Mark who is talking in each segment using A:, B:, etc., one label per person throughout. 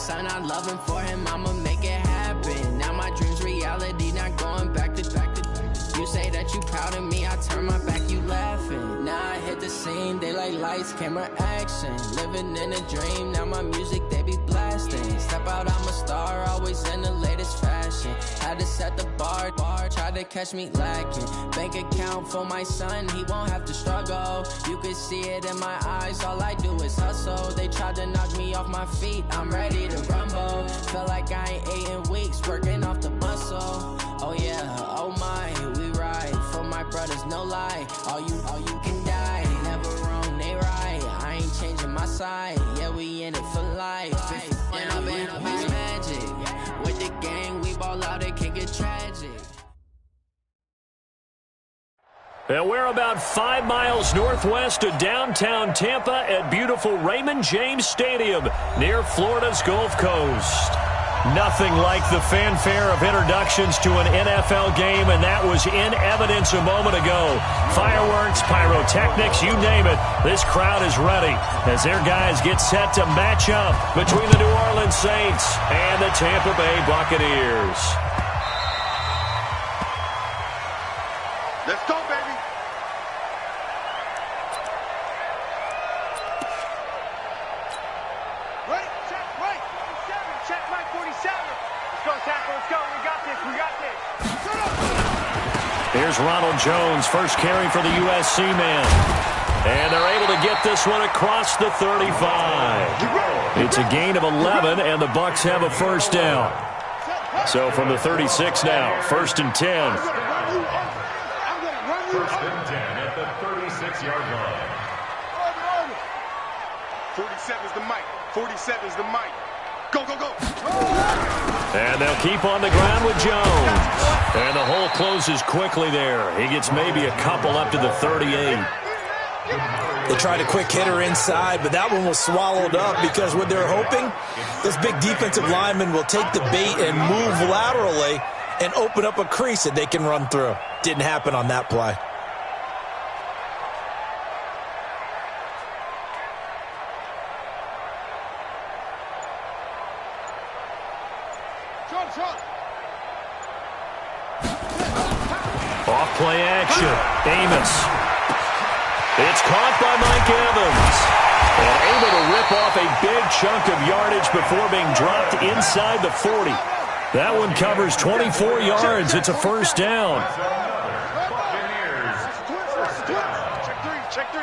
A: son, I love him for him, I'ma make it happen. Now my dream's reality, not going back to. You say that you proud of me, I turn my back, you laughing. Now I hit the scene, they like lights, camera, action. Living in a dream, now my music, they be blasting. Step out, I'm a star, always in the latest fashion. Had to set the bar, try to catch me lacking. Bank account for my son, he won't have to struggle. You can see it in my eyes, all I do is hustle. They tried to knock me off my feet, I'm ready to rumble. Felt like I ain't ate in weeks, working off the muscle. Oh yeah, oh my, we ride for my brothers, no lie. All you can die, never wrong, they right. I ain't changing my side, yeah, we in it for life. And I've been magic. With the gang, we ball out, it can get tragic.
B: And we're about 5 miles northwest of downtown Tampa at beautiful Raymond James Stadium near Florida's Gulf Coast. Nothing like the fanfare of introductions to an NFL game, and that was in evidence a moment ago. Fireworks, pyrotechnics, you name it. This crowd is ready as their guys get set to match up between the New Orleans Saints and the Tampa Bay Buccaneers.
C: Let's go, baby. Ready? Check, wait. 47. Check, Mike 47. Let's go, tackle. Let's go. We got this. We got this.
B: Here's Ronald Jones, first carry for the USC man. And they're able to get this one across the 35. It's a gain of 11, and the Bucs have a first down. So from the 36 now, 1st and 10.
D: First and 10 at the 36-yard line.
C: 47 is the mic. 47 is the mic. Go, go, go.
B: And they'll keep on the ground with Jones. And the hole closes quickly there. He gets maybe a couple up to the 38.
E: They tried a quick hitter inside, but that one was swallowed up because what they're hoping, this big defensive lineman will take the bait and move laterally and open up a crease that they can run through. Didn't happen on that play.
B: Off play action. Amos. It's caught by Mike Evans. And able to rip off a big chunk of yardage before being dropped inside the 40. That one covers 24 yards. It's a first down.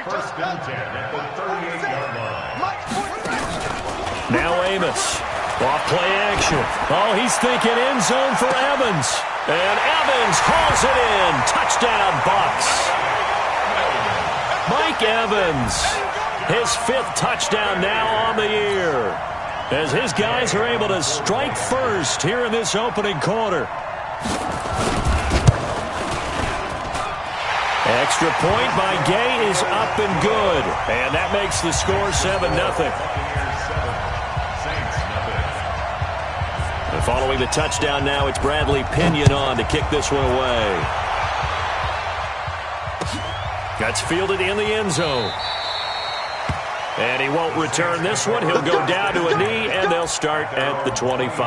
D: First and 10 at the 38-yard line.
B: Now Amos. Off play action. Oh, he's thinking end zone for Evans. And Evans hauls it in. Touchdown, Bucs. Mike Evans, his 5th touchdown now on the year, as his guys are able to strike first here in this opening quarter. Extra point by Gay is up and good, and that makes the score 7-0. And following the touchdown now, it's Bradley Pinion on to kick this one away. That's fielded in the end zone. And he won't return this one. He'll go down to a knee, and they'll start at the 25.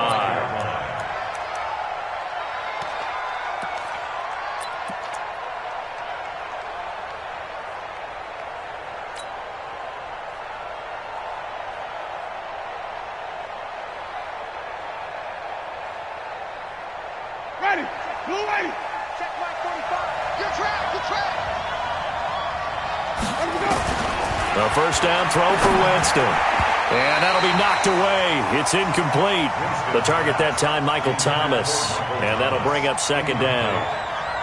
C: Ready. Blue ready. Check Mike 45. Your track. Your track.
B: A first down throw for Winston. And that'll be knocked away. It's incomplete. The target that time, Michael Thomas. And that'll bring up second down.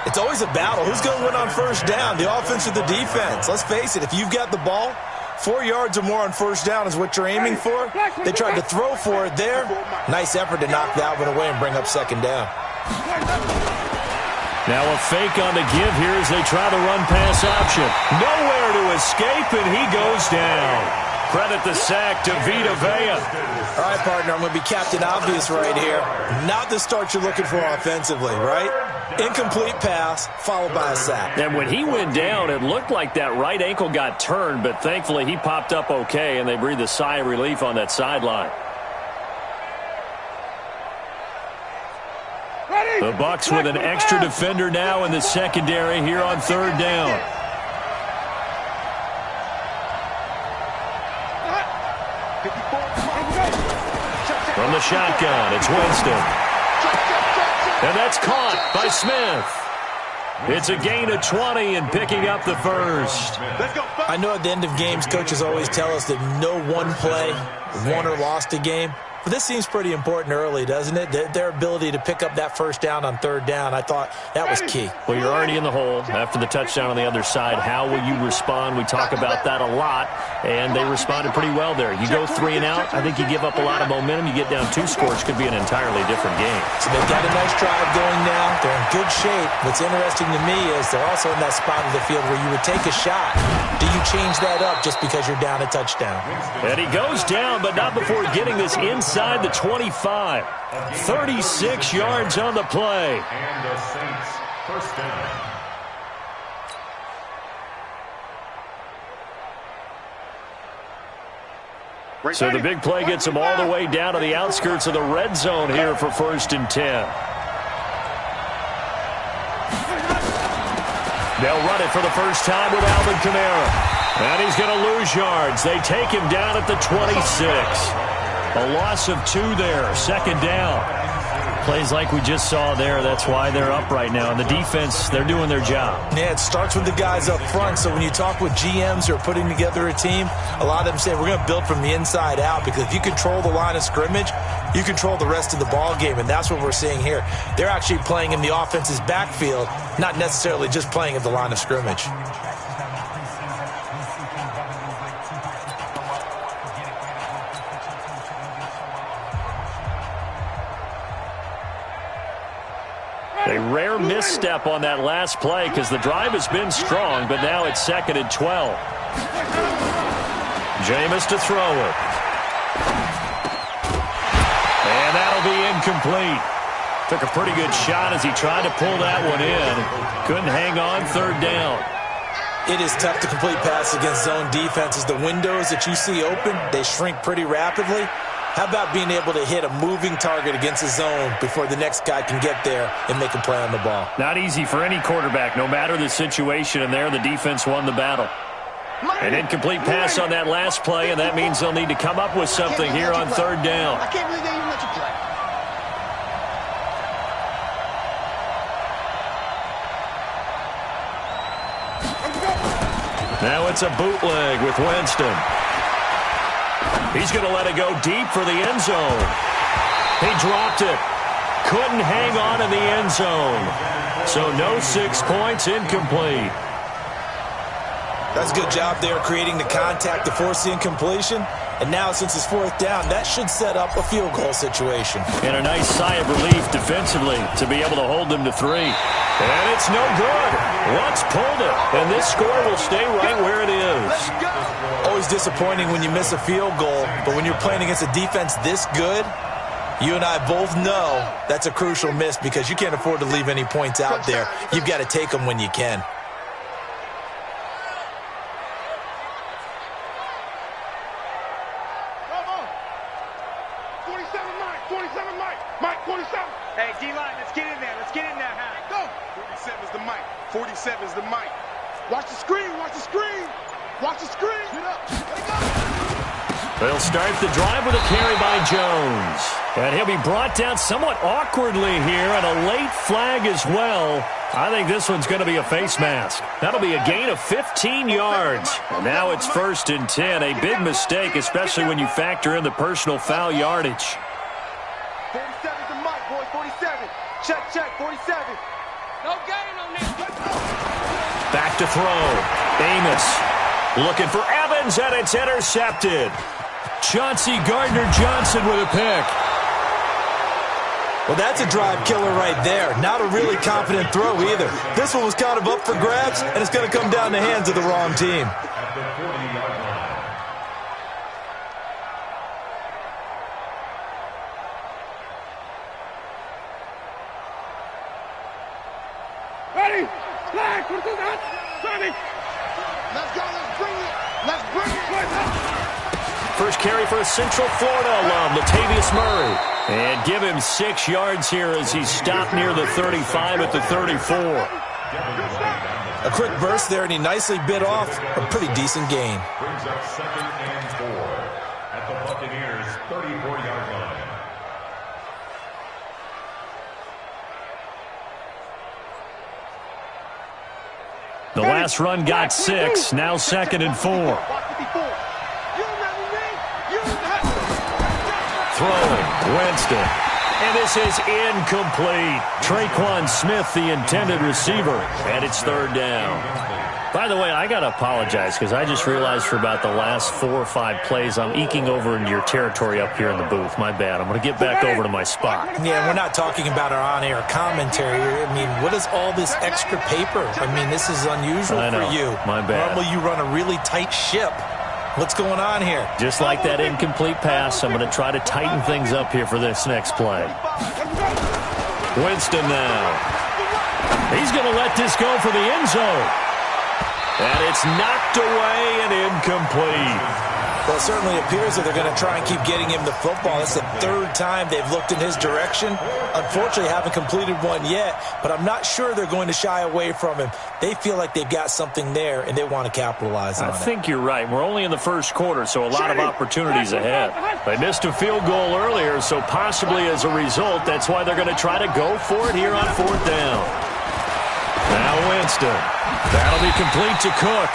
E: It's always a battle. Who's going to win on first down, the offense or the defense? Let's face it, if you've got the ball, 4 yards or more on first down is what you're aiming for. They tried to throw for it there. Nice effort to knock that one away and bring up second down.
B: Now a fake on the give here as they try the run-pass option. Nowhere to escape, and he goes down. Credit the sack to Vita Vea.
E: All right, partner, I'm going to be Captain Obvious right here. Not the start you're looking for offensively, right? Incomplete pass, followed by a sack.
B: And when he went down, it looked like that right ankle got turned, but thankfully he popped up okay, and they breathed a sigh of relief on that sideline. The Bucs with an extra defender now in the secondary here on third down. From the shotgun, it's Winston. And that's caught by Smith. It's a gain of 20 and picking up the first.
E: I know at the end of games, coaches always tell us that no one play won or lost a game. But this seems pretty important early, doesn't it? Their ability to pick up that first down on third down, I thought that was key.
B: Well, you're already in the hole after the touchdown on the other side. How will you respond? We talk about that a lot, and they responded pretty well there. You go 3 and out, I think you give up a lot of momentum. You get down 2 scores, could be an entirely different game.
E: So they've got a nice drive going now. They're in good shape. What's interesting to me is they're also in that spot of the field where you would take a shot. Do you change that up just because you're down a touchdown?
B: And he goes down, but not before getting this inside the 25. 36 yards on the play.
D: And the Saints first down.
B: So the big play gets them all the way down to the outskirts of the red zone here for 1st and 10. They'll run it for the first time with Alvin Kamara. And he's going to lose yards. They take him down at the 26. A loss of 2 there. 2nd down. Plays like we just saw there. That's why they're up right now. And the defense, they're doing their job.
E: Yeah, it starts with the guys up front. So when you talk with GMs who are putting together a team, a lot of them say we're going to build from the inside out, because if you control the line of scrimmage, you control the rest of the ball game, and that's what we're seeing here. They're actually playing in the offense's backfield, not necessarily just playing at the line of scrimmage.
B: A rare misstep on that last play because the drive has been strong, but now it's 2nd and 12. Jameis to throw it. And that'll be incomplete. Took a pretty good shot as he tried to pull that one in. Couldn't hang on 3rd down.
E: It is tough to complete passes against zone defenses. The windows that you see open, they shrink pretty rapidly. How about being able to hit a moving target against a zone before the next guy can get there and make a play on the ball?
B: Not easy for any quarterback, no matter the situation, and there the defense won the battle. An incomplete pass on that last play, and that means they'll need to come up with something here on 3rd down.
C: I can't believe they even let you play.
B: Now it's a bootleg with Winston. He's going to let it go deep for the end zone. He dropped it. Couldn't hang on in the end zone. So no 6 points, incomplete.
E: That's a good job there creating the contact to force the incompletion. And now since it's 4th down, that should set up a field goal situation.
B: And a nice sigh of relief defensively to be able to hold them to 3. And it's no good. Lutz pulled it. And this score will stay right where it is.
E: Always disappointing when you miss a field goal, but when you're playing against a defense this good, you and I both know that's a crucial miss because you can't afford to leave any points out there. You've got to take them when you can.
C: Hey, D-line, let's get in there. Let's get in there, Hank. Go.
F: 47 is the mic. 47 is the mic.
C: Watch the screen. Watch the screen. Watch the screen. Get up. Let it go.
B: They'll start the drive with a carry by Jones. And he'll be brought down somewhat awkwardly here, and a late flag as well. I think this one's going to be a face mask. That'll be a gain of 15 yards. And now it's 1st and 10. A big mistake, especially when you factor in the personal foul yardage.
C: 47's the mic, boys. 47. Check, 47. No gain on this.
B: Back to throw. Amos looking for Evans, and it's intercepted. Chauncey Gardner-Johnson with a pick.
E: Well, that's a drive killer right there. Not a really confident throw either. This one was kind of up for grabs, and it's going to come down the hands of the wrong team.
D: At the 40-yard line.
C: Ready? Flag. Ready? Let's go. Let's bring it. Let's bring it.
B: First carry for a Central Florida alum, Latavius Murray. And give him 6 yards here as he stopped near the 35 at the 34.
E: A quick burst there, and he nicely bit off a pretty decent gain.
D: Brings up 2nd and 4 at the Buccaneers' 34-yard line.
B: The last run got 6, now 2nd and 4. Throwing, Winston. And this is incomplete. Traquan Smith, the intended receiver, and it's 3rd down. By the way, I got to apologize because I just realized for about the last 4 or 5 plays, I'm eking over into your territory up here in the booth. My bad. I'm going to get back over to my spot.
E: Yeah, we're not talking about our on-air commentary. I mean, what is all this extra paper? I mean, this is unusual for you.
B: My bad.
E: Normally you run a really tight ship. What's going on here?
B: Just like that incomplete pass, I'm going to try to tighten things up here for this next play. Winston now. He's going to let this go for the end zone. And it's knocked away and incomplete.
E: Well, it certainly appears that they're going to try and keep getting him the football. That's the 3rd time they've looked in his direction. Unfortunately, haven't completed one yet, but I'm not sure they're going to shy away from him. They feel like they've got something there, and they want to capitalize on it.
B: I think you're right. We're only in the first quarter, so a lot of opportunities ahead. They missed a field goal earlier, so possibly as a result, that's why they're going to try to go for it here on 4th down. Now Winston. That'll be complete to Cook.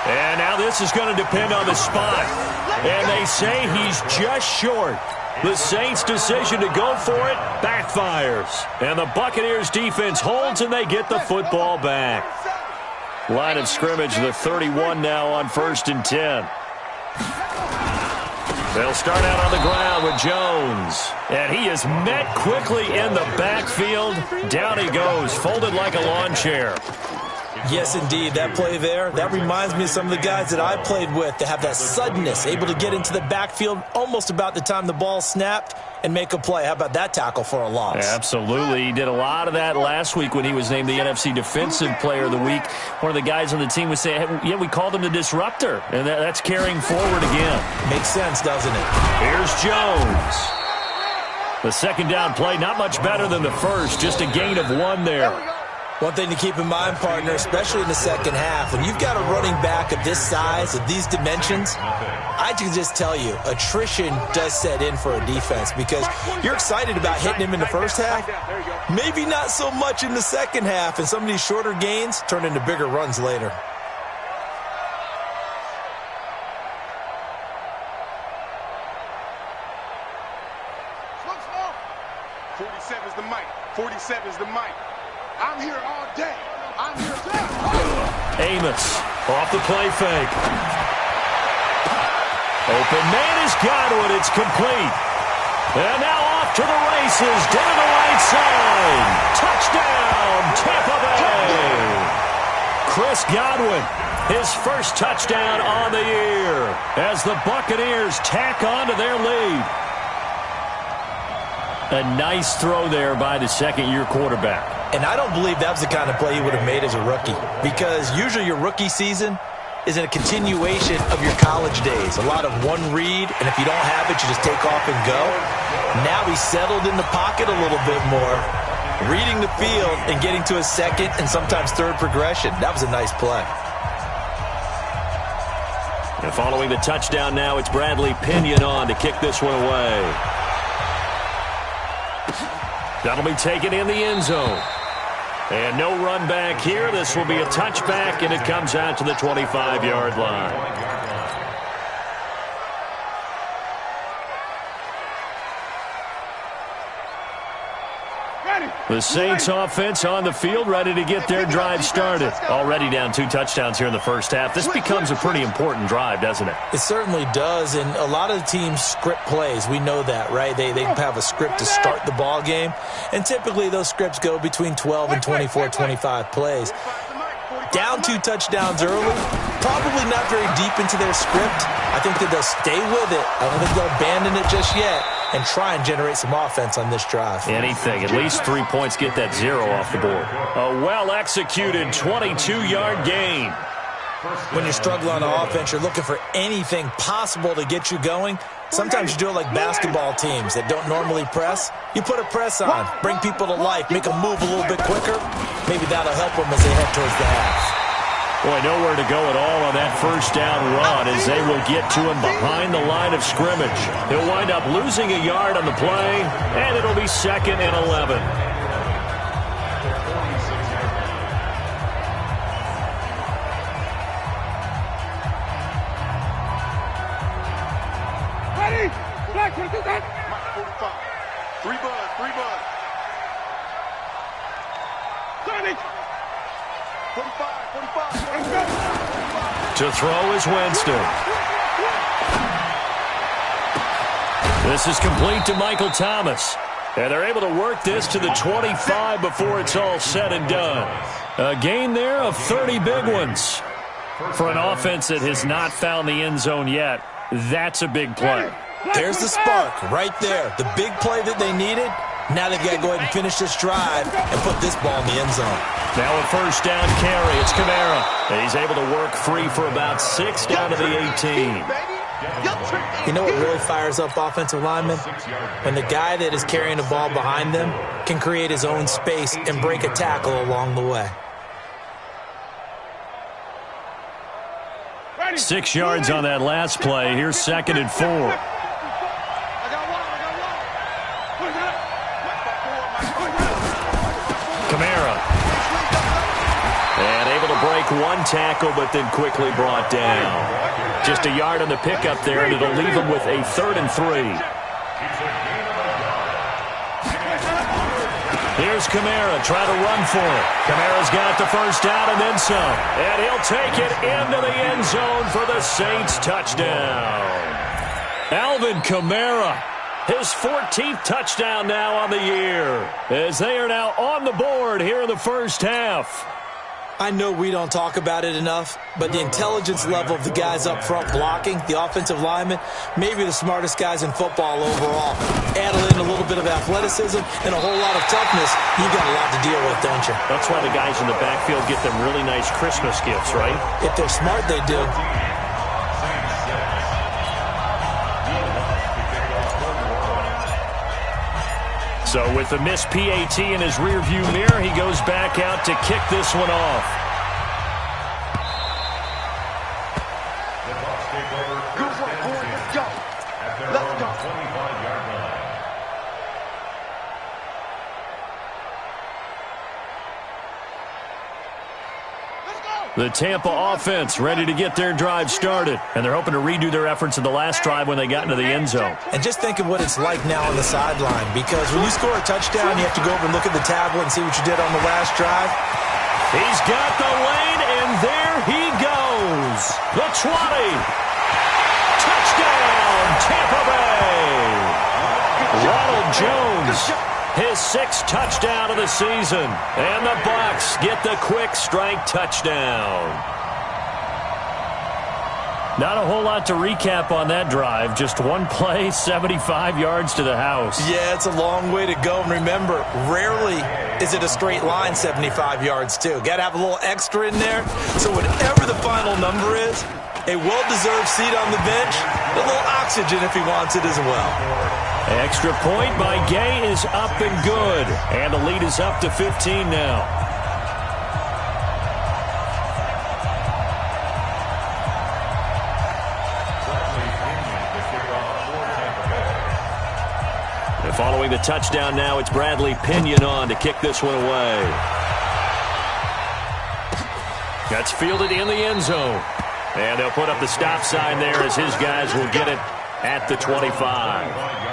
B: And now this is going to depend on the spot. And they say he's just short. The Saints' decision to go for it backfires. And the Buccaneers' defense holds, and they get the football back. Line of scrimmage, the 31 now on 1st and 10. They'll start out on the ground with Jones. And he is met quickly in the backfield. Down he goes, folded like a lawn chair.
E: Yes, indeed. That play there, that reminds me of some of the guys that I played with that have that suddenness, able to get into the backfield almost about the time the ball snapped and make a play. How about that tackle for a loss?
B: Absolutely. He did a lot of that last week when he was named the NFC Defensive Player of the Week. One of the guys on the team was saying, hey, yeah, we called him the disruptor, and that's carrying forward again.
E: Makes sense, doesn't it?
B: Here's Jones. The 2nd down play, not much better than the first, just a gain of 1 there.
E: One thing to keep in mind, partner, especially in the second half, when you've got a running back of this size, of these dimensions, I can just tell you, attrition does set in for a defense because you're excited about hitting him in the first half, maybe not so much in the second half, and some of these shorter gains turn into bigger runs later.
F: is the mic. 47 is the mic. I'm here all day. I'm here today.
B: Amos off the play fake. Open man is Godwin. It's complete. And now off to the races. Down the right side. Touchdown, Tampa Bay. Chris Godwin, his first touchdown on the year as the Buccaneers tack on to their lead. A nice throw there by the second-year quarterback.
E: And I don't believe that was the kind of play he would have made as a rookie, because usually your rookie season is in a continuation of your college days. A lot of one read, and if you don't have it, you just take off and go. Now he's settled in the pocket a little bit more, reading the field and getting to his second and sometimes third progression. That was a nice play.
B: And following the touchdown now, it's Bradley Pinion on to kick this one away. That'll be taken in the end zone. And no run back here. This will be a touchback, and it comes out to the 25-yard line. The Saints offense on the field, ready to get their drive started. Already down 2 touchdowns here in the first half. This becomes a pretty important drive, doesn't it?
E: It certainly does, and a lot of the teams script plays. We know that, right? They have a script to start the ball game, and typically those scripts go between 12 and 24, 25 plays. Down 2 touchdowns early, probably not very deep into their script. I think that they'll stay with it. I don't think they'll abandon it just yet and try and generate some offense on this drive.
B: Anything. At least 3 points, get that 0 off the board. A well-executed 22-yard gain.
E: When you struggle on offense, you're looking for anything possible to get you going. Sometimes you do it like basketball teams that don't normally press. You put a press on, bring people to life, make them move a little bit quicker. Maybe that'll help them as they head towards the half.
B: Boy, nowhere to go at all on that first down run as they will get to him behind the line of scrimmage. He'll wind up losing a yard on the play, and it'll be 2nd and 11.
C: Ready? Black 22 gun.
F: 45. 3 bud, 3 bud.
C: 70. 45, 45.
B: To throw is Winston. This is complete to Michael Thomas. And they're able to work this to the 25 before it's all said and done. A gain there of 30 big ones. For an offense that has not found the end zone yet, that's a big play.
E: There's the spark right there. The big play that they needed. Now they've got to go ahead and finish this drive and put this ball in the end zone.
B: Now a first down carry. It's Kamara. And he's able to work free for about 6 down to the 18.
E: You know what really fires up offensive linemen? When the guy that is carrying the ball behind them can create his own space and break a tackle along the way.
B: 6 yards on that last play. Here's 2nd and 4. Kamara. And able to break one tackle, but then quickly brought down. Just a yard on the pickup there, and it'll leave him with a 3rd and 3. Here's Kamara, try to run for it. Kamara's got the first down and then some. And he'll take it into the end zone for the Saints touchdown. Alvin Kamara, his 14th touchdown now on the year, as they are now on the board here in the first half.
E: I know we don't talk about it enough, but the intelligence level of the guys up front blocking, the offensive linemen, maybe the smartest guys in football overall. Add in a little bit of athleticism and a whole lot of toughness, you got a lot to deal with, don't you?
B: That's why the guys in the backfield get them really nice Christmas gifts, right?
E: If they're smart, they do.
B: So with the missed PAT in his rearview mirror, he goes back out to kick this one off.
C: Good work, boy. Let's go. Let's go.
D: 25-yard line.
B: The Tampa offense ready to get their drive started. And they're hoping to redo their efforts in the last drive when they got into the end zone.
E: And just think of what it's like now on the sideline, because when you score a touchdown, you have to go over and look at the tablet and see what you did on the last drive.
B: He's got the lane, and there he goes. The 20. Touchdown, Tampa Bay. Ronald Jones, his 6th touchdown of the season. And the Bucs get the quick strike touchdown. Not a whole lot to recap on that drive. Just one play, 75 yards to the house.
E: Yeah, it's a long way to go. And remember, rarely is it a straight line 75 yards, too. Got to have a little extra in there. So whatever the final number is, a well-deserved seat on the bench, a little oxygen if he wants it as well.
B: Extra point by Gay is up and good. And the lead is up to 15 now. And following the touchdown now, it's Bradley Pinion on to kick this one away. That's fielded in the end zone. And they'll put up the stop sign there as his guys will get it at the 25.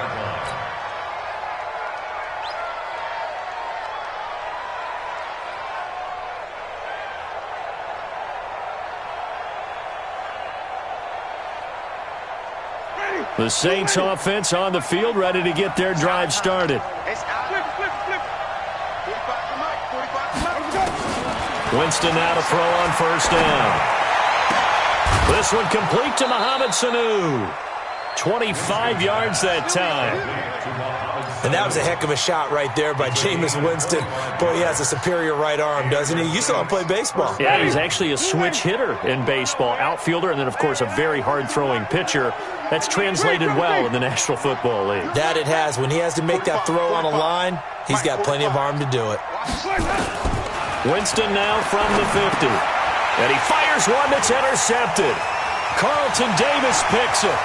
B: The Saints offense on the field, ready to get their drive started. Winston now to throw on first down. This one complete to Mohamed Sanu. 25 yards that time.
E: And that was a heck of a shot right there by Jameis Winston. Boy, he has a superior right arm, doesn't he? You saw him play baseball.
B: Yeah, he's actually a switch hitter in baseball. Outfielder, and then, of course, a very hard-throwing pitcher. That's translated well in the National Football League.
E: That it has. When he has to make that throw on a line, he's got plenty of arm to do it.
B: Winston now from the 50. And he fires one that's intercepted. Carlton Davis picks it.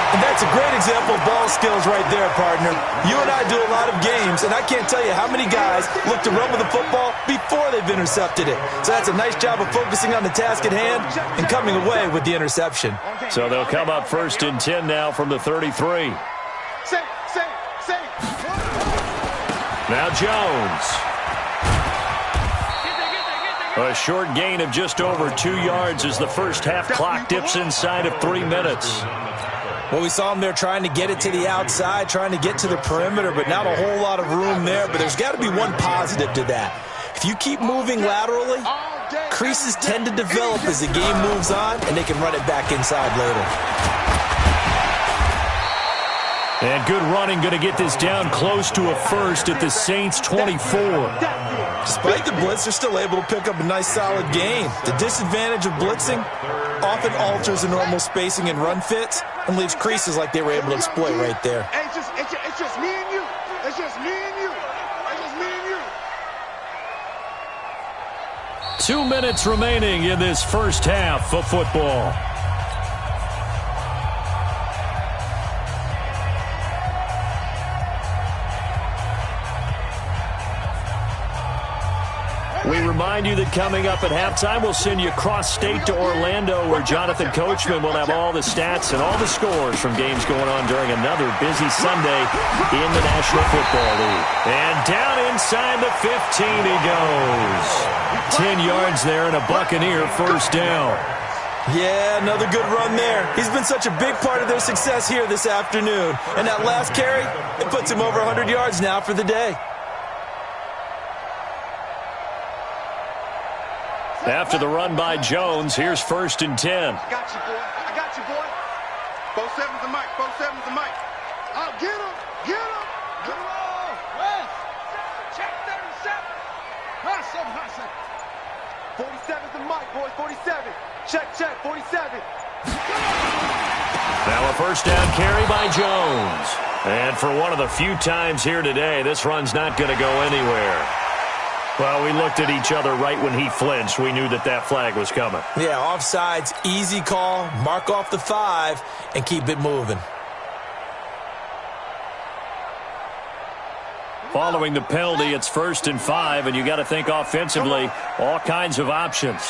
E: And that's a great example of ball skills right there, partner. You and I do a lot of games, and I can't tell you how many guys look to run with the football before they've intercepted it. So that's a nice job of focusing on the task at hand and coming away with the interception.
B: So they'll come up 1st and 10 now from the 33. Now Jones. A short gain of just over 2 yards as the first half clock dips inside of 3 minutes.
E: Well, we saw him there trying to get it to the outside, trying to get to the perimeter, but not a whole lot of room there. But there's got to be one positive to that. If you keep moving laterally, creases tend to develop as the game moves on, and they can run it back inside later.
B: And good running, going to get this down close to a first at the Saints' 24.
E: Despite the blitz, they're still able to pick up a nice, solid gain. The disadvantage of blitzing often alters the normal spacing and run fits and leaves creases like they were able to exploit right there.
F: It's just me and you. It's just me and you. It's just me and you.
B: 2 minutes remaining in this first half of football. We remind you that coming up at halftime, we'll send you cross-state to Orlando, where Jonathan Coachman will have all the stats and all the scores from games going on during another busy Sunday in the National Football League. And down inside the 15 he goes. 10 yards there and a Buccaneer first down.
E: Yeah, another good run there. He's been such a big part of their success here this afternoon. And that last carry, it puts him over 100 yards now for the day.
B: After the run by Jones, here's 1st and 10.
F: I got you, boy. I got you, boy. 4-7's the mic. 4-7's the mic. Oh, get him. Get him. Get him all. West. Check 37. Hustle. 47's the mic, boys. 47. Check. 47.
B: Now a first down carry by Jones. And for one of the few times here today, this run's not going to go anywhere. Well, we looked at each other right when he flinched. We knew that flag was coming.
E: Yeah, offsides, easy call, mark off the 5, and keep it moving.
B: Following the penalty, it's 1st and 5, and you got to think offensively, all kinds of options.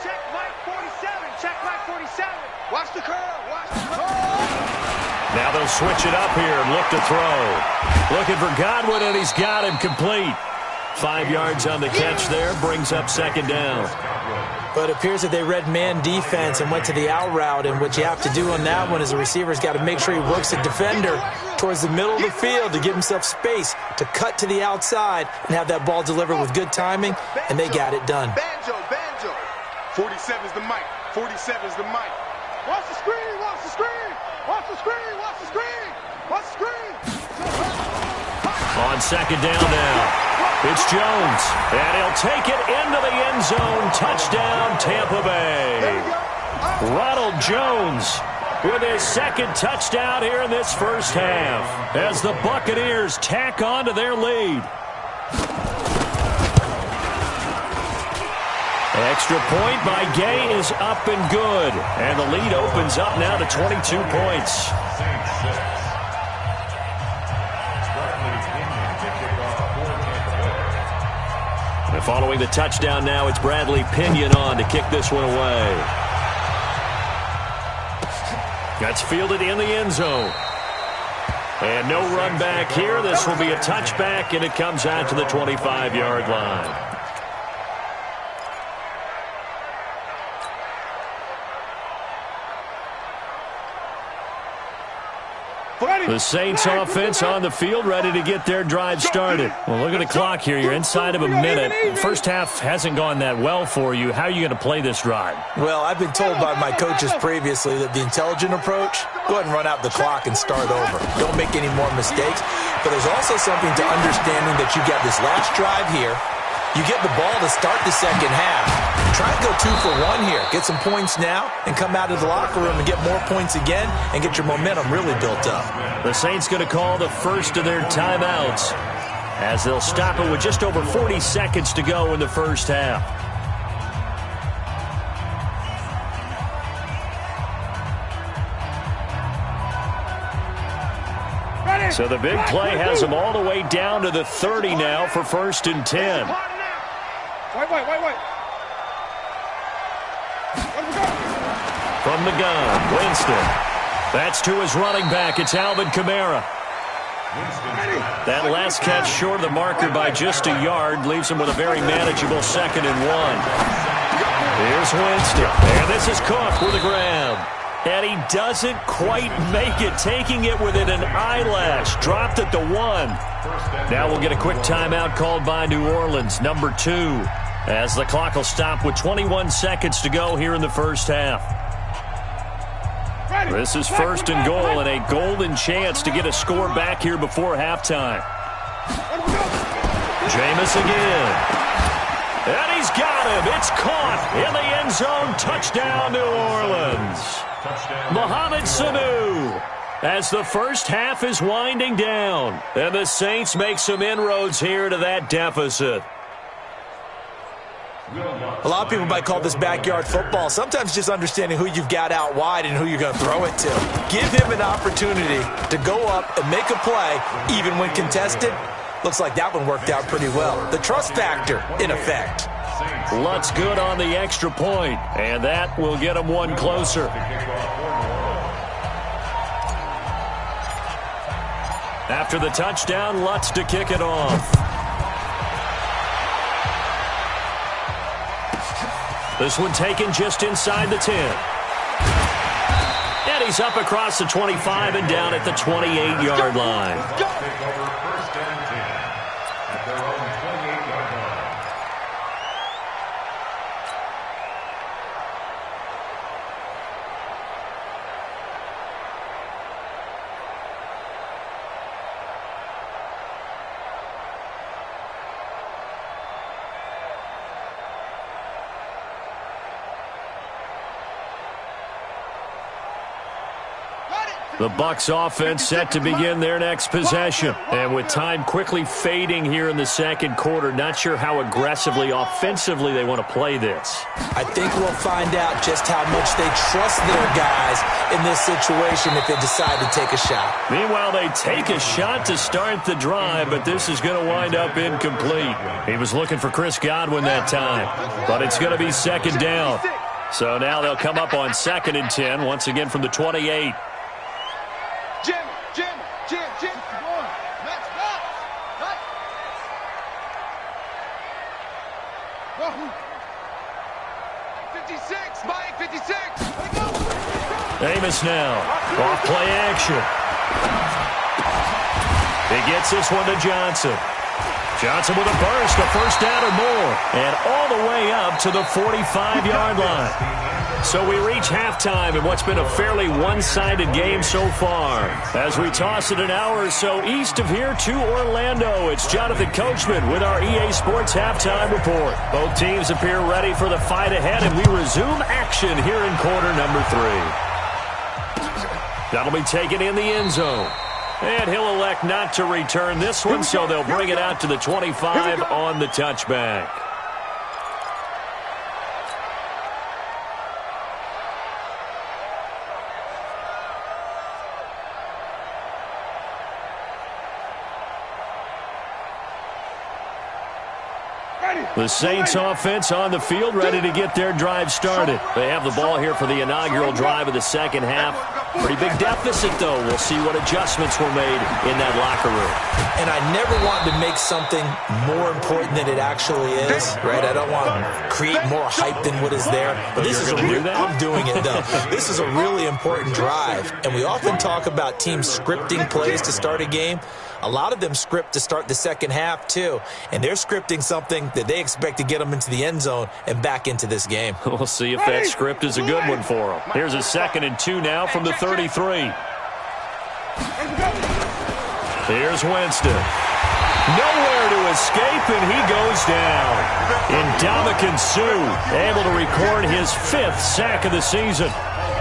F: Check Mike 47. Check Mike 47. Watch the curl.
B: Now they'll switch it up here and look to throw. Looking for Godwin, and he's got him complete. 5 yards on the catch there, brings up 2nd down.
E: But it appears that they read man defense and went to the out route, and what you have to do on that one is the receiver's got to make sure he works the defender towards the middle of the field to give himself space to cut to the outside and have that ball delivered with good timing, and they got it done.
F: Banjo. 47's the mic. 47's the mic. Watch the screen. Watch the screen. Watch the screen. Watch the screen. Watch the screen.
B: On 2nd down now, it's Jones, and he'll take it into the end zone. Touchdown, Tampa Bay. Ronald Jones with his 2nd touchdown here in this first half as the Buccaneers tack on to their lead. Extra point by Gay is up and good, and the lead opens up now to 22 points. And following the touchdown now, it's Bradley Pinion on to kick this one away. That's fielded in the end zone. And no run back here. This will be a touchback, and it comes out to the 25-yard line. The Saints offense on the field, ready to get their drive started. Well, look at the clock here. You're inside of a minute. First half hasn't gone that well for you. How are you going to play this drive?
E: Well, I've been told by my coaches previously that the intelligent approach, go ahead and run out the clock and start over. Don't make any more mistakes. But there's also something to understanding that you got this last drive here. You get the ball to start the second half. Try and go 2 for 1 here. Get some points now and come out of the locker room and get more points again and get your momentum really built up.
B: The Saints going to call the first of their timeouts as they'll stop it with just over 40 seconds to go in the first half. So the big play has them all the way down to the 30 now for 1st and 10.
C: Wait.
B: From the gun, Winston. That's to his running back. It's Alvin Kamara. That last catch short of the marker by just a yard leaves him with a very manageable 2nd and 1. Here's Winston. And this is Cook with a grab. And he doesn't quite make it, taking it within an eyelash. Dropped at the 1. Now we'll get a quick timeout called by New Orleans, number 2, as the clock will stop with 21 seconds to go here in the first half. This is 1st and goal, and a golden chance to get a score back here before halftime. Jameis again. And he's got him. It's caught in the end zone. Touchdown, New Orleans. Mohamed Sanu, as the first half is winding down, and the Saints make some inroads here to that deficit.
E: A lot of people might call this backyard football. Sometimes just understanding who you've got out wide and who you're going to throw it to. Give him an opportunity to go up and make a play, even when contested. Looks like that one worked out pretty well. The trust factor, in effect.
B: Lutz good on the extra point, and that will get him one closer. After the touchdown, Lutz to kick it off. This one taken just inside the 10. And he's up across the 25 and down at the 28-yard line. The Bucs offense set to begin their next possession. And with time quickly fading here in the second quarter, not sure how aggressively, offensively they want to play this.
E: I think we'll find out just how much they trust their guys in this situation if they decide to take a shot.
B: Meanwhile, they take a shot to start the drive, but this is going to wind up incomplete. He was looking for Chris Godwin that time, but it's going to be 2nd down. So now they'll come up on 2nd and 10, once again from the 28.
C: Jim. Let's go. Cut. Whoa. 56, Mike, 56.
B: Amos now. Off play action. He gets this one to Johnson. Johnson with a burst, a first down or more. And all the way up to the 45-yard line. So we reach halftime in what's been a fairly one-sided game so far. As we toss it an hour or so east of here to Orlando, it's Jonathan Coachman with our EA Sports Halftime Report. Both teams appear ready for the fight ahead, and we resume action here in quarter number 3. That'll be taken in the end zone. And he'll elect not to return this one, so they'll bring it out to the 25 on the touchback. The Saints offense on the field, ready to get their drive started. They have the ball here for the inaugural drive of the second half. Pretty big deficit, though. We'll see what adjustments were made in that locker room.
E: And I never want to make something more important than it actually is, right? I don't want to create more hype than what is there. But this is I'm doing it, though. This is a really important drive. And we often talk about teams scripting plays to start a game. A lot of them script to start the second half, too. And they're scripting something that they expect to get them into the end zone and back into this game.
B: We'll see if that script is a good one for them. Here's a 2nd and 2 now from the 33. Here's Winston. Nowhere to escape, and he goes down. Ndamukong Suh able to record his 5th sack of the season.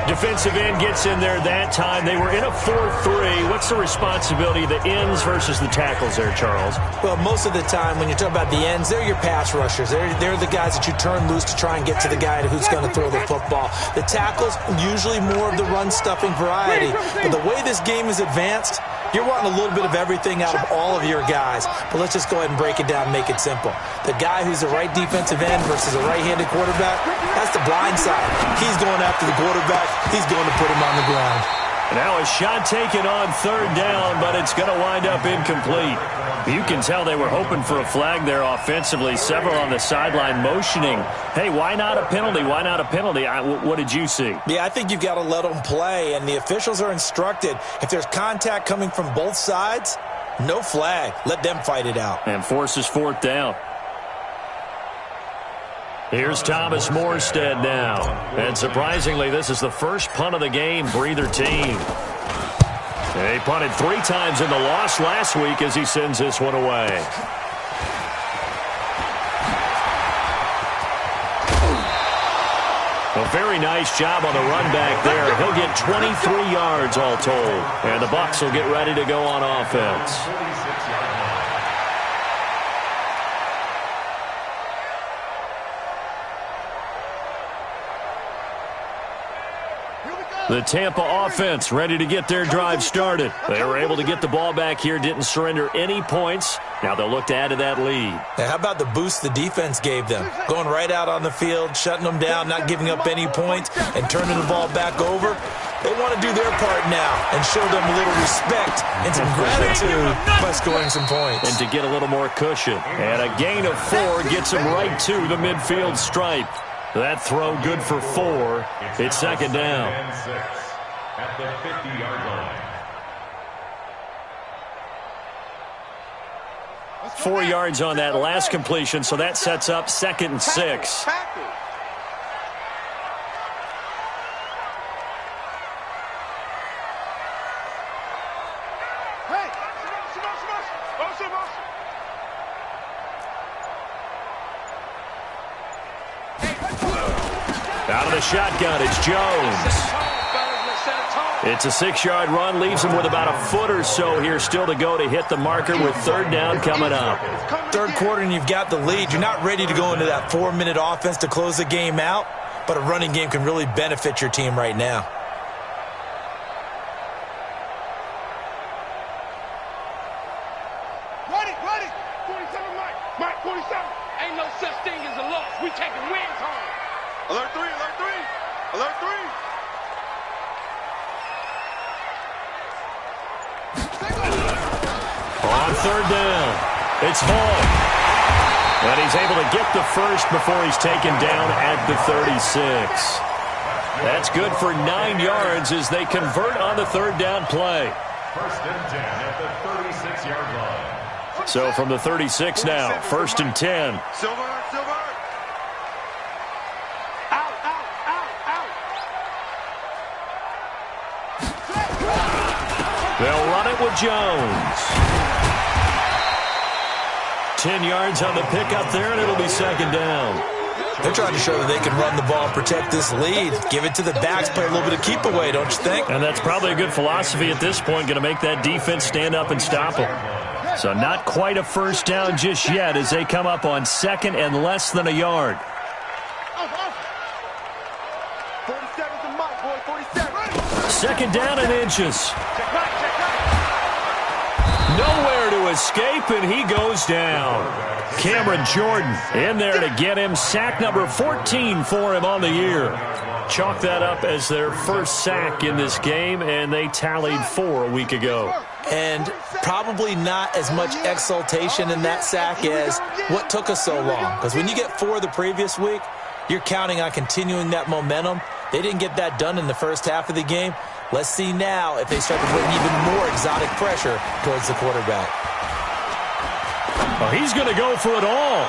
B: Defensive end gets in there that time. They were in a 4-3. What's the responsibility of the ends versus the tackles there, Charles?
E: Well, most of the time when you talk about the ends, they're your pass rushers. They're the guys that you turn loose to try and get to the guy who's going to throw the football. The tackles, usually more of the run-stuffing variety. But the way this game is advanced, you're wanting a little bit of everything out of all of your guys. But let's just go ahead and break it down and make it simple. The guy who's the right defensive end versus a right-handed quarterback, that's the blind side. He's going after the quarterback. He's going to put him on the ground.
B: Now a shot taken on 3rd down, but it's going to wind up incomplete. You can tell they were hoping for a flag there offensively. Several on the sideline motioning. Hey, why not a penalty? Why not a penalty? What did you see?
E: Yeah, I think you've got to let them play, and the officials are instructed. If there's contact coming from both sides, no flag. Let them fight it out.
B: And forces 4th down. Here's Thomas Morstead now. And surprisingly, this is the first punt of the game for either team. He punted 3 times in the loss last week as he sends this one away. A very nice job on the run back there. He'll get 23 yards all told. And the Bucs will get ready to go on offense. The Tampa offense ready to get their drive started. They were able to get the ball back here, didn't surrender any points. Now they'll look to add to that lead.
E: Now, how about the boost the defense gave them? Going right out on the field, shutting them down, not giving up any points, and turning the ball back over. They want to do their part now and show them a little respect and some gratitude by scoring some points.
B: And to get a little more cushion. And a gain of 4 gets them right to the midfield stripe. That throw good for 4. It's 2nd down.
D: At the 50-yard line.
B: 4 yards on that last completion, so that sets up 2nd and 6. Out of the shotgun, it's Jones. It's a 6-yard run, leaves him with about a foot or so here still to go to hit the marker with 3rd down coming up.
E: 3rd quarter and you've got the lead. You're not ready to go into that 4-minute offense to close the game out, but a running game can really benefit your team right now.
F: Ready. 47, Mike, 47. Ain't no such thing as a loss. We taking wins home. Alert 3.
B: On 3rd down, it's Hall. And he's able to get the first before he's taken down at the 36. That's good for 9 yards as they convert on the 3rd down play.
D: 1st and 10 at the 36-yard line.
B: So from the 36 now, 1st and 10.
F: Silver. Out.
B: They'll run it with Jones. 10 yards on the pickup there, and it'll be 2nd down.
E: They're trying to show that they can run the ball and protect this lead. Give it to the backs, play a little bit of keep away, don't you think?
B: And that's probably a good philosophy at this point, going to make that defense stand up and stop them. So not quite a 1st down just yet as they come up on 2nd and less than a yard.
C: 47's the mic, boy, 47.
B: 2nd down and inches. Nowhere to escape, and he goes down. Cameron Jordan in there to get him. Sack number 14 for him on the year. chalk that up as their first sack in this game, and they tallied 4 a week ago.
E: And probably not as much exultation in that sack as what took us so long. Because when you get 4 the previous week, you're counting on continuing that momentum. They didn't get that done in the first half of the game. Let's see now if they start to bring even more exotic pressure towards the quarterback.
B: Well, he's going to go for it all.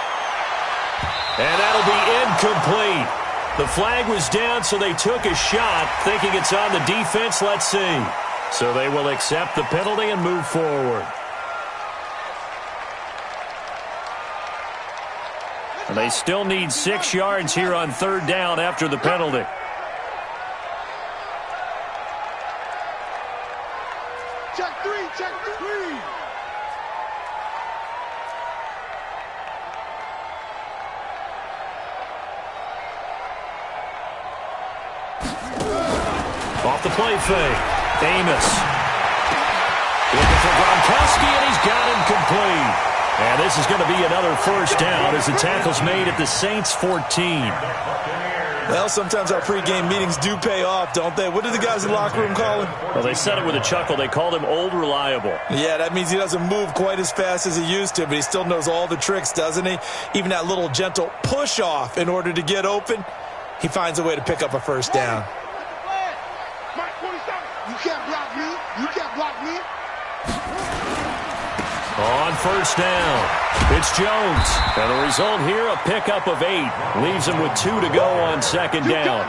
B: And that'll be incomplete. The flag was down, so they took a shot, thinking it's on the defense. Let's see. So they will accept the penalty and move forward. And they still need 6 yards here on 3rd down after the penalty.
F: Check 3, check 3.
B: Off the play fake. Amos. Looking for Gronkowski, and he's got him complete. And this is going to be another first down as the tackle's made at the Saints' 14.
E: Well, sometimes our pregame meetings do pay off, don't they? What did the guys in the locker room call him?
B: Well, they said it with a chuckle. They called him Old Reliable.
E: Yeah, that means he doesn't move quite as fast as he used to, but he still knows all the tricks, doesn't he? Even that little gentle push-off in order to get open, he finds a way to pick up a first down.
F: Mike 47. You can't block me. You can't block me.
B: On first down, it's Jones. And the result here, a pickup of 8. Leaves him with 2 to go on 2nd down.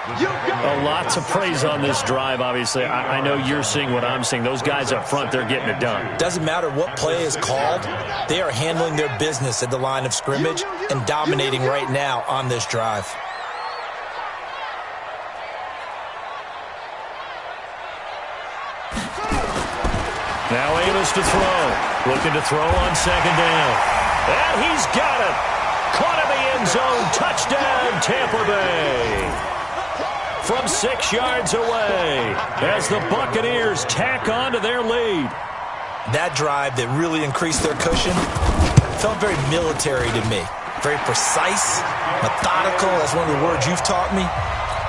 B: A lot to praise on this drive, obviously. I know you're seeing what I'm seeing. Those guys up front, they're getting it done.
E: Doesn't matter what play is called. They are handling their business at the line of scrimmage and dominating right now on this drive.
B: Now Amos to throw. Looking to throw on 2nd down. And he's got it. Caught in the end zone. Touchdown, Tampa Bay. From 6 yards away as the Buccaneers tack on to their lead.
E: That drive that really increased their cushion felt very military to me. Very precise, methodical. That's one of the words you've taught me.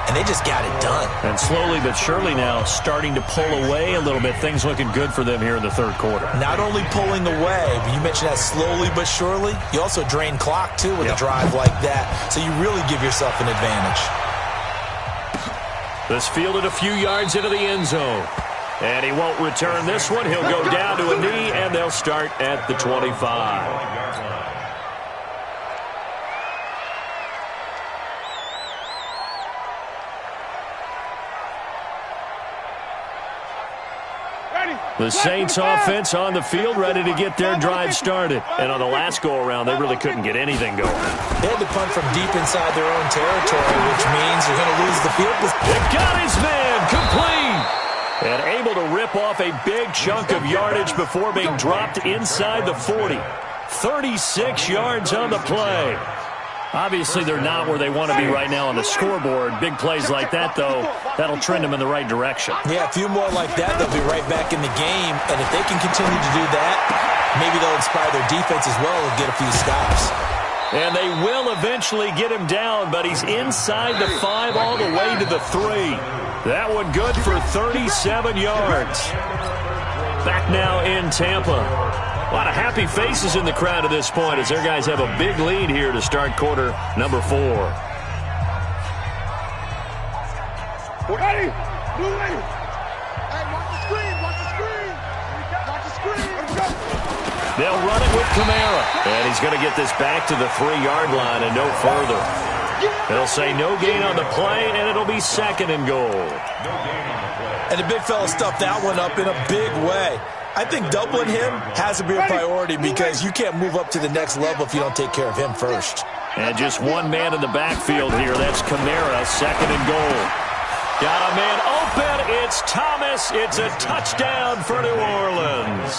E: And they just got it done.
B: And slowly but surely now starting to pull away a little bit. Things looking good for them here in the 3rd quarter. Not
E: only pulling away, but you mentioned that slowly but surely. You also drain clock, too, with a drive like that. So you really give yourself an advantage.
B: This fielded a few yards into the end zone. And he won't return this one. He'll go down to a knee, and they'll start at the 25. The Saints offense on the field, ready to get their drive started. And on the last go-around, they really couldn't get anything going.
E: They had to punt from deep inside their own territory, which means they're going to lose the field.
B: They got his man complete. And able to rip off a big chunk of yardage before being dropped inside the 40. 36 yards on the play. Obviously, they're not where they want to be right now on the scoreboard. Big plays like that, though, that'll trend them in the right direction.
E: Yeah, a few more like that, they'll be right back in the game. And if they can continue to do that, maybe they'll inspire their defense as well and get a few stops.
B: And they will eventually get him down, but he's inside the 5 all the way to the 3. That one good for 37 yards. Back now in Tampa. A lot of happy faces in the crowd at this point as their guys have a big lead here to start quarter number 4.
F: Ready? Blue ready. Hey, watch the screen. Watch the screen. Watch the screen. Let's go.
B: They'll run it with Kamara. And he's going to get this back to the 3-yard line and no further. They'll say no gain on the play, and it'll be 2nd and goal.
E: And the big fella stuffed that one up in a big way. I think doubling him has to be a priority because you can't move up to the next level if you don't take care of him first.
B: And just one man in the backfield here. That's Kamara, 2nd and goal. Got a man open. It's Thomas. It's a touchdown for New Orleans.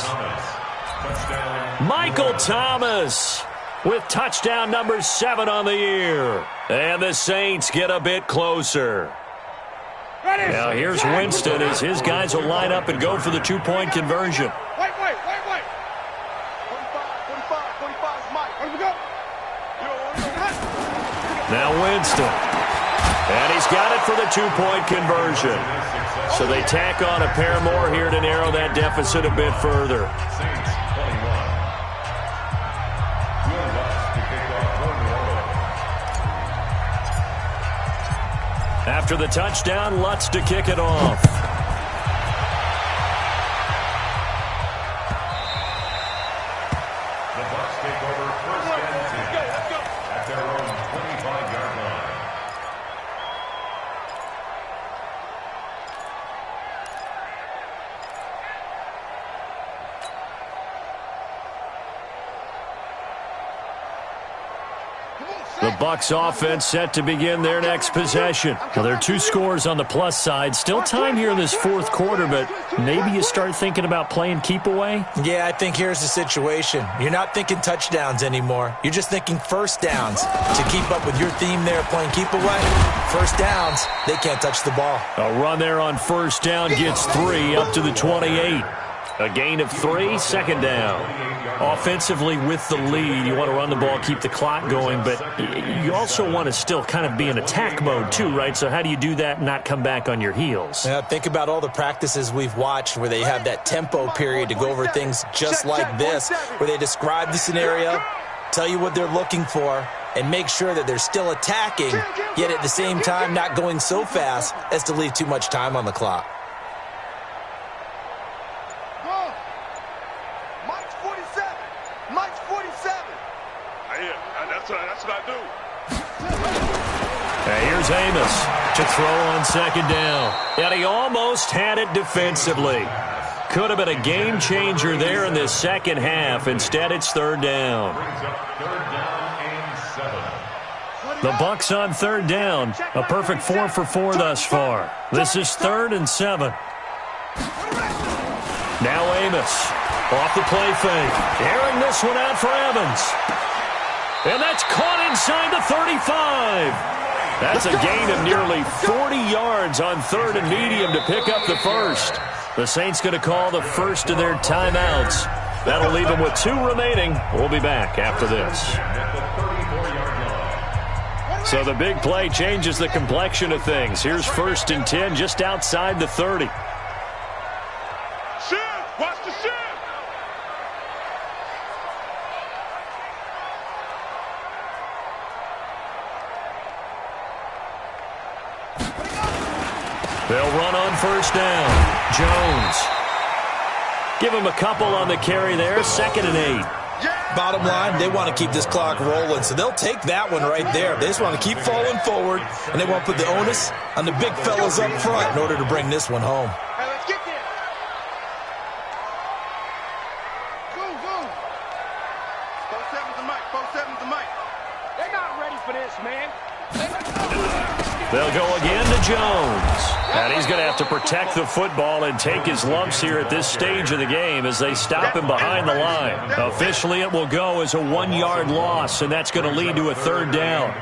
B: Michael Thomas with touchdown number 7 on the year. And the Saints get a bit closer. Now here's Winston as his guys will line up and go for the 2-point conversion.
F: Wait. 45 is Mike. Where we go?
B: Now Winston. And he's got it for the two-point conversion. So they tack on a pair more here to narrow that deficit a bit further. After the touchdown, Lutz to kick it off.
D: The Bucs take over first and 10 at their own 25-yard line.
B: The Bucs offense set to begin their next possession. Well, there are two scores on the plus side. Still time here in this fourth quarter, but maybe you start thinking about playing keep away?
E: Yeah, I think here's the situation. You're not thinking touchdowns anymore. You're just thinking first downs. To keep up with your theme there playing keep away, first downs, they can't touch the ball.
B: A run there on first down gets 3 up to the 28. A gain of 3, second down. Offensively with the lead, you want to run the ball, keep the clock going, but you also want to still kind of be in attack mode too, right? So how do you do that and not come back on your heels?
E: Yeah, think about all the practices we've watched where they have that tempo period to go over things just like this, where they describe the scenario, tell you what they're looking for, and make sure that they're still attacking, yet at the same time not going so fast as to leave too much time on the clock.
F: That's what I do.
B: Hey, here's Amos to throw on second down. And he almost had it defensively. Could have been a game changer there in this second half. Instead, it's third down. The Bucs on third down. A perfect 4 for 4 thus far. This is 3rd and 7. Now Amos off the play fake. Airing this one out for Evans. And that's caught inside the 35. That's a gain of nearly 40 yards on 3rd and medium to pick up the first. The Saints going to call the first of their timeouts. That'll leave them with 2 remaining. We'll be back after this. So the big play changes the complexion of things. Here's 1st and 10 just outside the 30.
F: Shift! Watch the shift!
B: They'll run on first down. Jones. Give him a couple on the carry there. 2nd and 8.
E: Bottom line, they want to keep this clock rolling, so they'll take that one right there. They just want to keep falling forward, and they want to put the onus on the big fellas up front in order to bring this one home.
F: Hey, let's get there. Go. 4-7's the mic. 4-7's the mic.
C: They're not ready for this, man.
B: They'll go again to Jones. And he's going to have to protect the football and take his lumps here at this stage of the game as they stop him behind the line. Officially, it will go as a 1-yard loss, and that's going to lead to a 3rd down.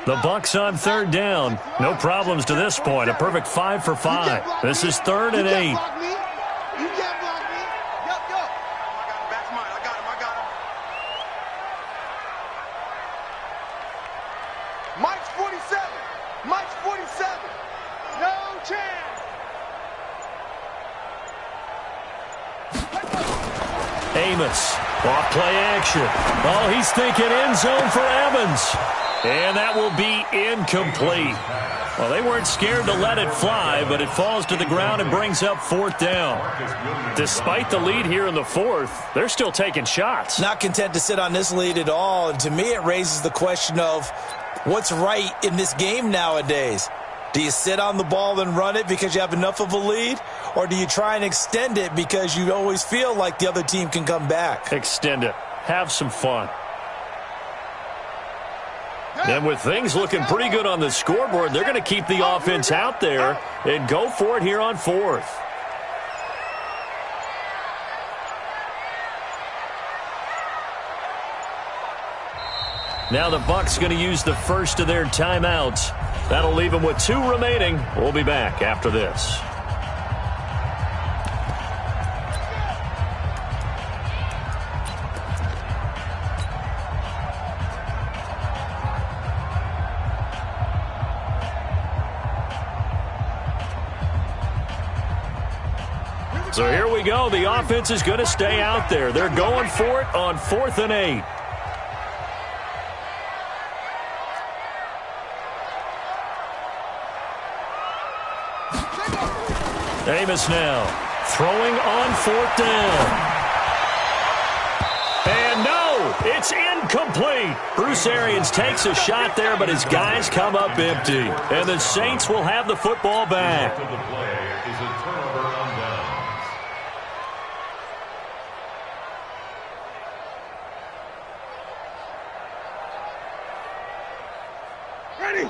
B: The Bucs on 3rd down. No problems to this point. A perfect 5 for 5. This is 3rd and 8.
F: You can't block me. Yup. That's mine. I got him. Mike's 47. Mike's 47. No chance.
B: Amos, off play action. Oh, he's thinking end zone for Evans. And that will be incomplete. Well, they weren't scared to let it fly, but it falls to the ground and brings up 4th down. Despite the lead here in the 4th, they're still taking shots.
E: Not content to sit on this lead at all, and to me it raises the question of what's right in this game nowadays. Do you sit on the ball and run it because you have enough of a lead? Or do you try and extend it because you always feel like the other team can come back?
B: Extend it. Have some fun. And with things looking pretty good on the scoreboard, they're going to keep the offense out there and go for it here on 4th. Now the Bucs going to use the first of their timeouts. That'll leave them with 2 remaining. We'll be back after this. So here we go. The offense is going to stay out there. They're going for it on 4th and 8. Davis now throwing on 4th down. And no, it's incomplete. Bruce Arians takes a shot there, but his guys come up empty. And the Saints will have the football back.
D: The play is a turnover on downs.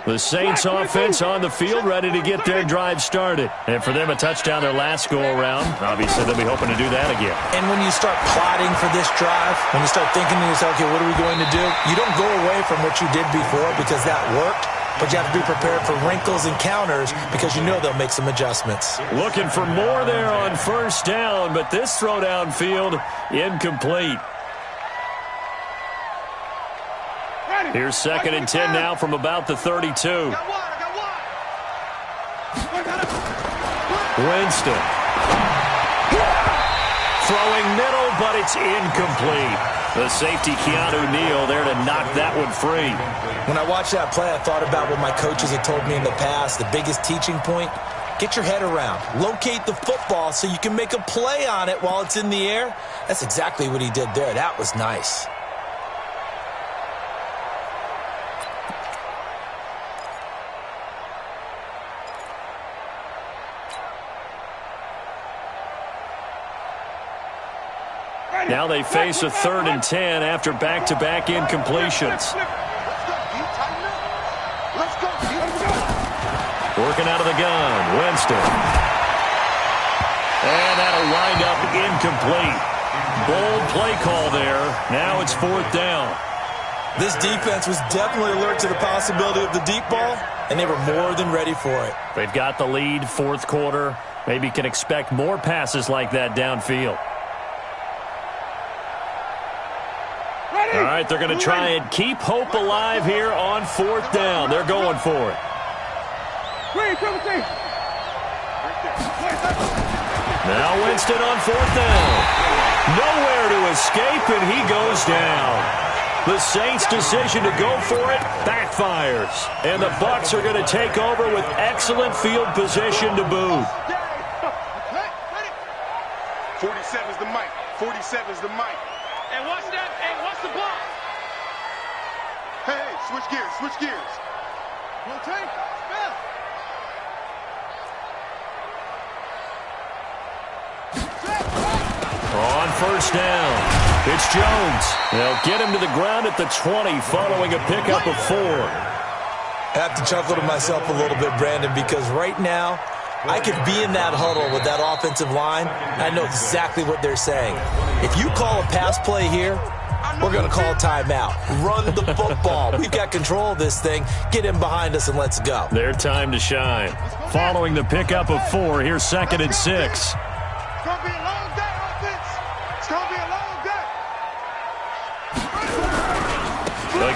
B: The Saints offense on the field, ready to get their drive started. And for them, a touchdown their last go-around. Obviously, they'll be hoping to do that again.
E: And when you start plotting for this drive, when you start thinking to yourself, okay, what are we going to do? You don't go away from what you did before because that worked, but you have to be prepared for wrinkles and counters because you know they'll make some adjustments.
B: Looking for more there on 1st down, but this throw downfield, incomplete. Here's 2nd and 10 now from about the 32. Winston. Throwing middle, but it's incomplete. The safety, Keanu Neal, there to knock that one free.
E: When I watched that play, I thought about what my coaches had told me in the past. The biggest teaching point, get your head around. Locate the football so you can make a play on it while it's in the air. That's exactly what he did there. That was nice.
B: Now they face a 3rd and 10 after back-to-back incompletions. Working out of the gun, Winston. And that'll wind up incomplete. Bold play call there. Now it's 4th down.
E: This defense was definitely alert to the possibility of the deep ball, and they were more than ready for it.
B: They've got the lead, 4th quarter. Maybe can expect more passes like that downfield. All right, they're going to try and keep hope alive here on 4th down. They're going for it. Now Winston on 4th down. Nowhere to escape, and he goes down. The Saints' decision to go for it backfires. And the Bucs are going to take over with excellent field position to boot.
F: 47's the mic. 47's the mic.
C: And what's that? Hey, what's the block?
F: Hey, switch gears, switch gears.
C: Rotate. Spell.
B: On 1st down, it's Jones. They'll get him to the ground at the 20 following a pickup of 4.
E: I have to chuckle to myself a little bit, Brandon, because right now I could be in that huddle with that offensive line. I know exactly what they're saying. If you call a pass play here, we're going to call a timeout. Run the football. We've got control of this thing. Get in behind us and let's go.
B: Their time to shine. Following the pickup of 4, here's 2nd and 6.
F: It's going to be a long day, offense. It's going to be a long day.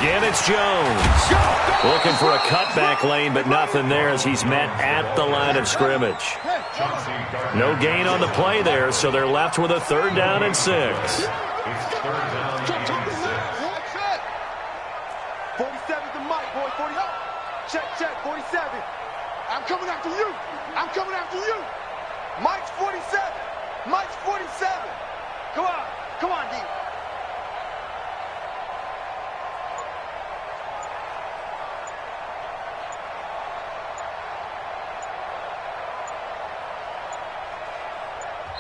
B: Again, it's Jones. Looking for a cutback lane, but nothing there as he's met at the line of scrimmage. No gain on the play there, so they're left with a 3rd down and 6.
D: It's 3rd down and 6.
F: 47's the mic, boy. 40. Check, 47. I'm coming after you. I'm coming after you. Mike's 47. Mike's 47. Come on, D.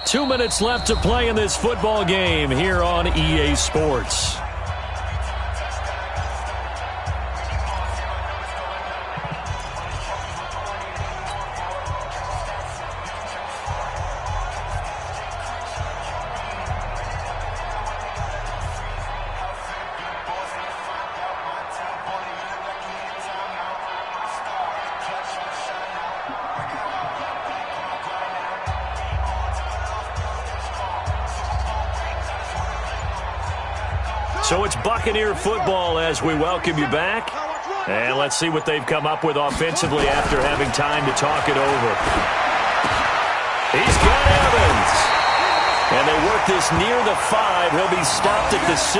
B: Two minutes left to play in this football game here on EA Sports. So it's Buccaneer football as we welcome you back. And let's see what they've come up with offensively after having time to talk it over. He's got Evans. And they work this near the 5. He'll be stopped at the 6.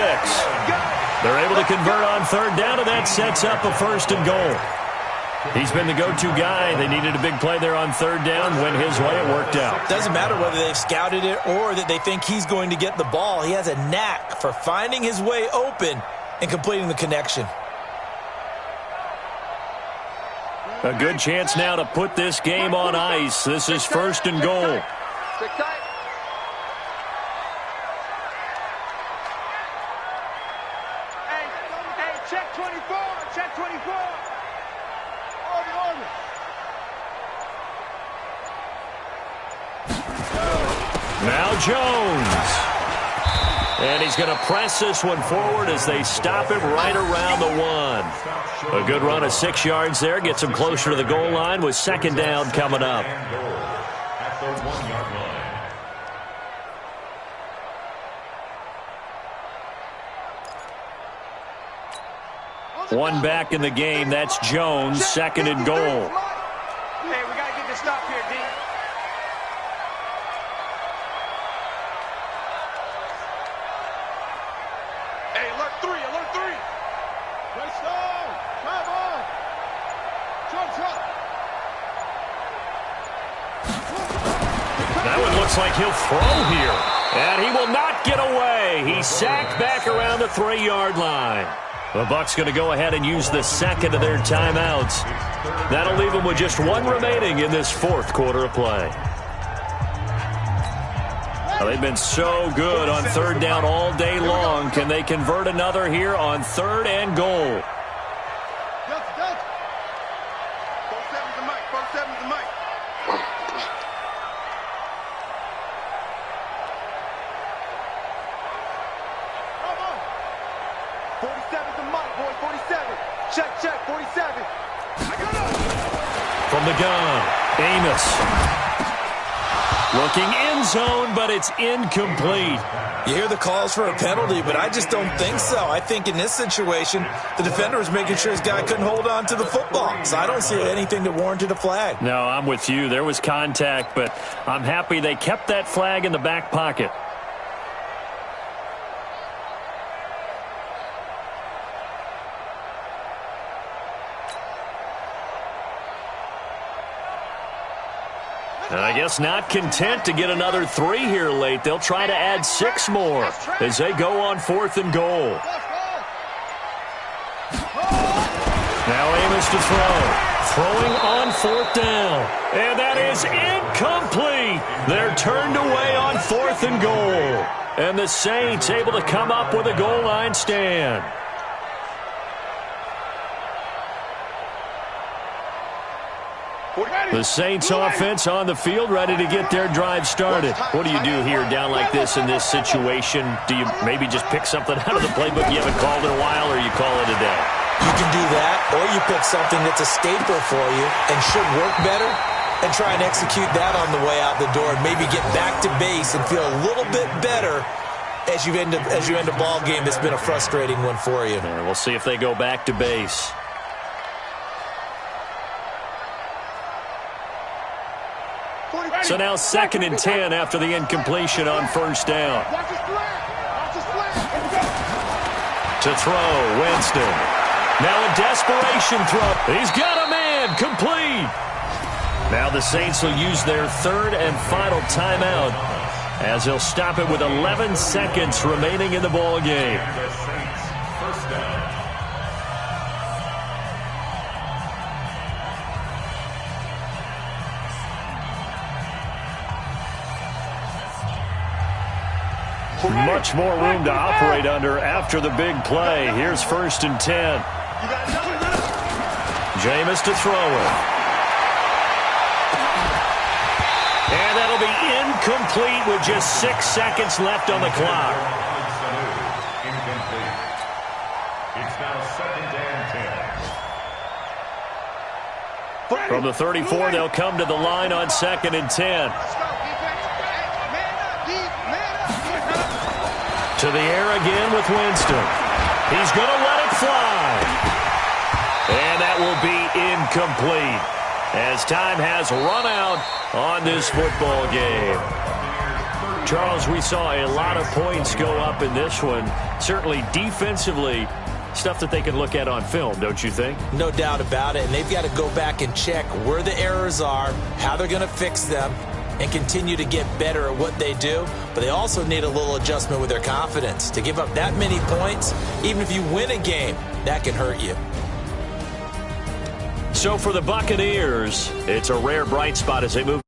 B: They're able to convert on third down, and that sets up a 1st and goal. He's been the go-to guy. They needed a big play there on third down. Went his way. It worked out.
E: Doesn't matter whether they've scouted it or that they think he's going to get the ball. He has a knack for finding his way open and completing the connection.
B: A good chance now to put this game on ice. This is 1st and goal.
C: Stick tight. Hey, check 24. Check 24. Order.
B: Now Jones. And he's going to press this one forward as they stop him right around the 1. A good run of 6 yards there. Gets him closer to the goal line with 2nd down coming up.
D: At the 1-yard line.
B: One back in the game. That's Jones. 2nd and goal.
C: Hey, we got to get this stop here, D. Hey, alert 3. Let's go. Come on. Jump.
B: That one looks like he'll throw here. And he will not get away. He's sacked back around the 3-yard line. The Bucs going to go ahead and use the 2nd of their timeouts. That'll leave them with just 1 remaining in this 4th quarter of play. Now, they've been so good on third down all day long. Can they convert another here on 3rd and goal?
C: Check, 47.
B: From the gun, Amos. Looking end zone, but it's incomplete.
E: You hear the calls for a penalty, but I just don't think so. I think in this situation, the defender was making sure his guy couldn't hold on to the football. So I don't see anything that warranted a flag.
B: No, I'm with you. There was contact, but I'm happy they kept that flag in the back pocket. And I guess not content to get another 3 here late. They'll try to add 6 more as they go on 4th and goal. Now Amos to throw. Throwing on 4th down. And that is incomplete. They're turned away on 4th and goal. And the Saints able to come up with a goal line stand. The Saints offense on the field, ready to get their drive started. What do you do here down like this in this situation? Do you maybe just pick something out of the playbook you haven't called in a while, or you call it a day?
E: You can do that, or you pick something that's a staple for you and should work better and try and execute that on the way out the door and maybe get back to base and feel a little bit better as you end a ball game that's been a frustrating one for you.
B: And we'll see if they go back to base. So now 2nd and 10 after the incompletion on 1st down. To throw, Winston. Now a desperation throw. He's got a man, complete. Now the Saints will use their 3rd and final timeout as they'll stop it with 11 seconds remaining in the ball game. Much more room to operate under after the big play. Here's 1st and 10. Jameis to throw it. And that'll be incomplete with just 6 seconds left on the clock.
D: Incomplete. It's now 2nd and 10.
B: From the 34, they'll come to the line on 2nd and 10. To the air again with Winston. He's going to let it fly. And that will be incomplete as time has run out on this football game. Charles, we saw a lot of points go up in this one. Certainly defensively, stuff that they can look at on film, don't you think?
E: No doubt about it, and they've got to go back and check where the errors are, how they're going to fix them, and continue to get better at what they do. But they also need a little adjustment with their confidence. To give up that many points, even if you win a game, that can hurt you.
B: So for the Buccaneers, it's a rare bright spot as they move